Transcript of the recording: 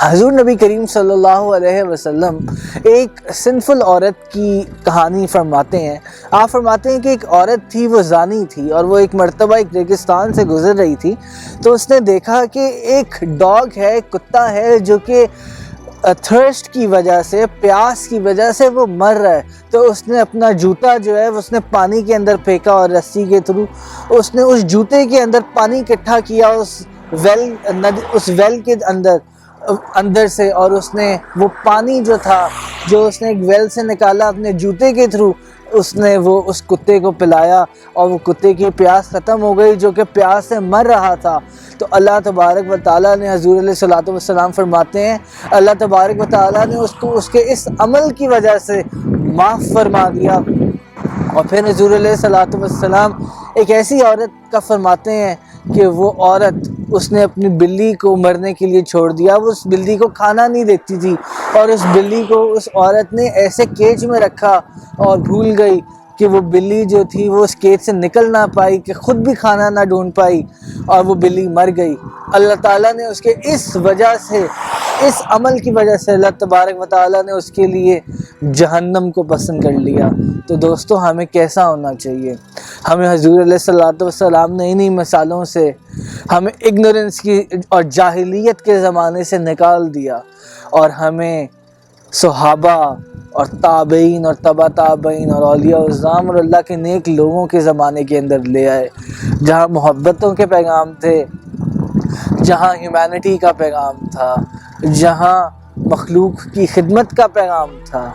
حضور نبی کریم صلی اللہ علیہ وسلم ایک سنفل عورت کی کہانی فرماتے ہیں۔ آپ فرماتے ہیں کہ ایک عورت تھی، وہ زانی تھی، اور وہ ایک مرتبہ ایک ریگستان سے گزر رہی تھی، تو اس نے دیکھا کہ ایک ڈاگ ہے، ایک کتا ہے، جو کہ تھرسٹ کی وجہ سے، پیاس کی وجہ سے وہ مر رہا ہے۔ تو اس نے اپنا جوتا جو ہے اس نے پانی کے اندر پھینکا، اور رسی کے تھرو اس نے اس جوتے کے اندر پانی اکٹھا کیا اس ویل کے اندر سے، اور اس نے وہ پانی جو تھا، جو اس نے ایک ویل سے نکالا اپنے جوتے کے تھرو، اس نے وہ اس کتے کو پلایا، اور وہ کتے کی پیاس ختم ہو گئی، جو کہ پیاس سے مر رہا تھا۔ تو اللہ تبارک و تعالیٰ نے، حضور علیہ الصلوۃ والسلام فرماتے ہیں، اللہ تبارک و تعالیٰ نے اس کو اس کے اس عمل کی وجہ سے معاف فرما دیا۔ اور پھر حضور علیہ الصلوۃ والسلام ایک ایسی عورت کا فرماتے ہیں کہ وہ عورت، اس نے اپنی بلی کو مرنے کے لیے چھوڑ دیا، وہ اس بلی کو کھانا نہیں دیتی تھی، اور اس بلی کو اس عورت نے ایسے کیج میں رکھا اور بھول گئی کہ وہ بلی جو تھی وہ اس کیج سے نکل نہ پائی، کہ خود بھی کھانا نہ ڈھونڈ پائی، اور وہ بلی مر گئی۔ اللہ تعالیٰ نے اس کے اس وجہ سے، اس عمل کی وجہ سے، اللہ تبارک و تعالیٰ نے اس کے لیے جہنم کو پسند کر لیا۔ تو دوستو، ہمیں کیسا ہونا چاہیے؟ ہمیں حضور علیہ الصلوۃ والسلام نے انہی مثالوں سے ہمیں اگنورنس کی اور جاہلیت کے زمانے سے نکال دیا، اور ہمیں صحابہ اور تابعین اور تبع تابعین اور اولیاء اعظام اور اللہ کے نیک لوگوں کے زمانے کے اندر لے آئے، جہاں محبتوں کے پیغام تھے، جہاں ہیومینٹی کا پیغام تھا، جہاں مخلوق کی خدمت کا پیغام تھا۔